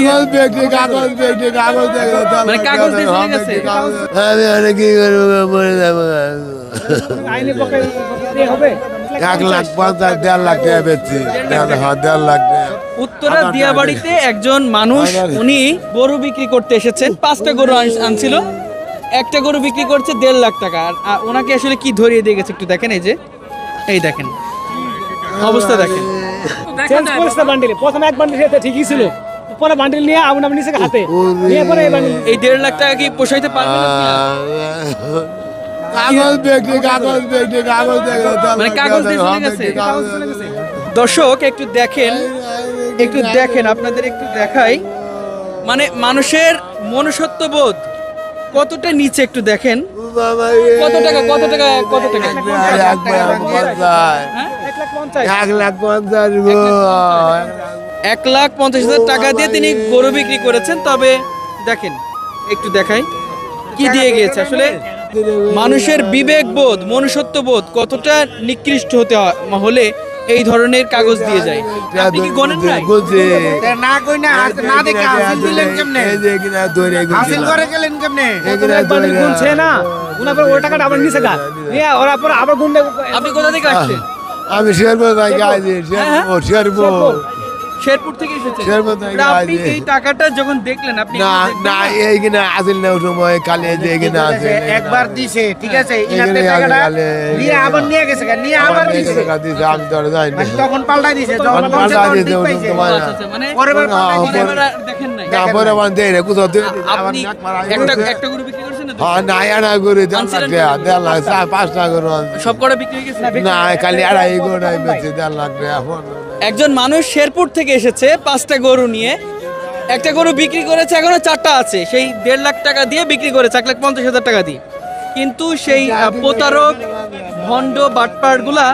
কাগজ ব্যক্তি কাগজ ব্যক্তি কাগজ মানে কাগজ দিয়ে চলে গেছে। আমি অনেক কি করবো মরে যাবো আইনি পক্ষে দিয়ে হবে 1,50,000 1,50,000 টাকা বেচছি 1,50,000 টাকা উত্তরা দিয়াবাড়িতে একজন মানুষ উনি গরু বিক্রি করতে এসেছেন, 5টা গরু আনছিল, একটা গরু বিক্রি করছে 1.5 লাখ টাকা। আর ওনাকে আসলে কি ধরিয়ে দিয়ে গেছে একটু দেখেন, এই দেখেন অবস্থা দেখেন। চেঞ্জ করেছে বান্ডিলে, প্রথমে এক বান্ডিল যেতে ঠিকই ছিল, পরে বান্ডিল নিয়ে আগুন আপনি নিচে হাতে নিয়ে পরে এই বান্ডিল এই 1.5 লাখ টাকা কি পোষাইতে পারবেন আপনি? কাগজ ব্যক্তি কাগজ ব্যক্তি কাগজ মানে কাগজ দিয়ে চলে গেছে। দর্শক একটু দেখেন আপনাদের একটু দেখাই, মানে মানুষের মনুষ্যত্ব বোধ কতটা নিচে একটু দেখেন। কত টাকা 1,50,000 টাকা দিয়ে তিনি গরু বিক্রি করেছেন। তবে দেখেন একটু দেখাই কি দিয়ে গিয়েছে। আসলে মানুষের বিবেক বোধ মনুষ্যত্ব বোধ কতটা নিকৃষ্ট হলে এই ধরনের কাগজ দিয়ে যায়। আপনি কি গণেন নাই? না কই না না দেখে হাসিল দিলেন কেমনে হাসিল করে গেলেন কেমনে এক বান্ডিল গুনছে না, গুনা পরে ওই টাকাটা আবার নিচে গা নিয়ে ওরা পরে আবার গুনলে। আপনি কোথা থেকে আসছেন? আমি শেরপুর থেকে আইছি শেরপুর শেরপুর থেকে এসেছেন। শেরপুর থেকে তা আপনি আইছি। এই টাকাটা যখন দেখলেন আপনি না কি দেখলেন? না এইখানে আসিল না ওই সময় কালে যে এখানে আছে একবার দিছে ঠিক আছে এখানে ইনাতে টাকাটা আলে নিয়ে আবার নিয়ে গেছে নিয়ে আবার দিছে আমি ধরে যাই মানে তখন পাল্টাই দিছে যখন তখন বলছে পাল্টাই তখন দিছে, ঠিক ওই পাইছে তোমার- আচ্ছা, মানে পরের বার পাল্টাই না, দিছে পরের বার আর দেখেন নাই। না পরে আমার দেয় না কোথাও আপনি একটা গরু বিক্রি করছেন না? হ্যাঁ না এড়া করে আনছিলেন 1,50,000 লাখ 5টা করে সব কটা বিক্রি হয়ে গেছে? না খালি এড়াই করে বেঁচে 1,50,000 টাকা একজন মানুষ শেরপুর থেকে এসেছে 5টা গরু নিয়ে, একটা গরু বিক্রি করেছে, এখনো 4টা আছে, সেই 1.5 লাখ টাকা দিয়ে বিক্রি করেছে 1,50,000 টাকা দিয়ে। কিন্তু সেই প্রতারক ভণ্ড বাটপাড়গুলা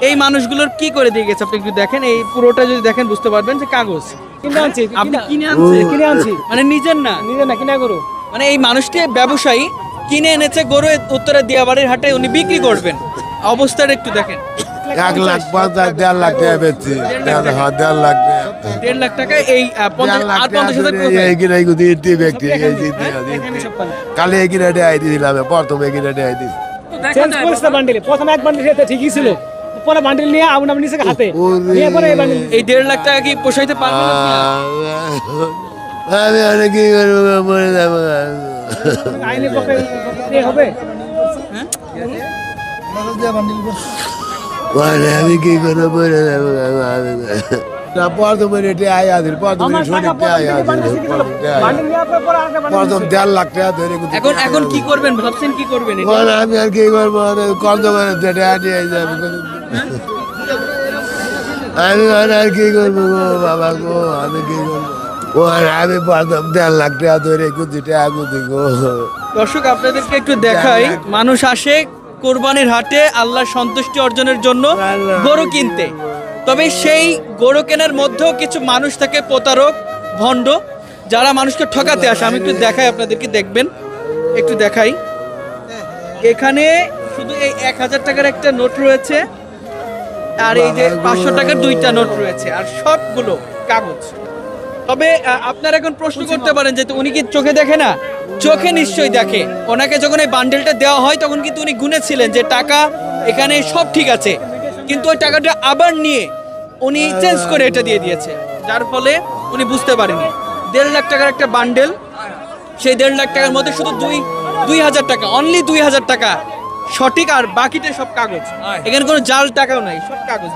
এই মানুষগুলোর কি করে দিয়ে গেছে আপনি একটু দেখেন। এই পুরোটা যদি দেখেন বুঝতে পারবেন যে কাগজ কিনে আনছি আপনি কিনে আনছি মানে নিজের না, নিজে না কিনা করো। মানে এই মানুষটি ব্যবসায়ী কিনে এনেছে গরু উত্তরা দিয়াবাড়ির হাটে উনি বিক্রি করবেন। অবস্থাটা একটু দেখেন। 1,50,000 1,50,000 টাকা বেচছি 1,50,000 লাখ টাকা 1.5 লাখ টাকা এই 50,000 কালে এগিয়ে দেয় দিয়েছিলাম প্রথমে এগিয়ে দেয় দিয়েছি চেঞ্জ করেছে বান্ডিলে, প্রথমে এক বান্ডিল যেতে ঠিকই ছিল, পরে বান্ডিল নিয়ে আগুন আপনি নিচে হাতে নিয়ে পরে এই বান্ডিল এই 1.5 লাখ টাকা কি পোষাইতে পারবেন আপনি? আমি অনেক কি করবো মরে যাবো আইনি পক্ষে দিয়ে হবে। আমি কি করবো মরে যাবো না প্রথমে রেটে আয় আদিল প্রথমে সঠিক আয় আদিল বান্ডিল নিয়ে আপনার পরে আরেকটা বান্ডিল প্রথম 1,50,000 লাখ টাকা ধরে এখন কি করবেন ভাবছেন? কি করবেন এটা? বল আমি আর কি করবো কত করে যেটা নিয়ে যাবো আমি আর কি করবো গো বাবা গো আমি কি করবো আমি প্রথম 1,50,000 লাখ টাকা ধরে কুচি টাকা কুচি গো দর্শক আপনাদেরকে একটু দেখাই, মানুষ আসে কোরবানির হাটে আল্লাহর সন্তুষ্টি অর্জনের জন্য গরু কিনতে। তবে সেই গরু কেনার মধ্যেও কিছু মানুষ থাকে প্রতারক ভণ্ড, যারা মানুষকে ঠকাতে আসে। আমি একটু দেখাই আপনাদেরকে, দেখবেন একটু দেখাই। এখানে শুধু এই 1,000 টাকার একটা নোট রয়েছে, আর এই যে 500 টাকার 2টা নোট রয়েছে, আর সবগুলো কাগজ। তবে আপনারা এখন প্রশ্ন করতে পারেন যে উনি কি চোখে দেখে না? চোখে নিশ্চয়ই দেখে। ওনাকে যখন এই বান্ডেলটা দেওয়া হয় তখন কিন্তু উনি গুনেছিলেন যে টাকা এখানে সব ঠিক আছে, কিন্তু ওই টাকাটা আবার নিয়ে উনি চেঞ্জ করে এটা দিয়ে দিয়েছে, যার ফলে উনি বুঝতে পারেনি 1.5 লাখ টাকার একটা বান্ডেল। সেই 1.5 লাখ টাকার মধ্যে শুধু 2,000 টাকা, অনলি 2,000 টাকা সঠিক, আর বাকিটা সব কাগজ। এখানে কোনো জাল টাকাও নাই, সব কাগজ।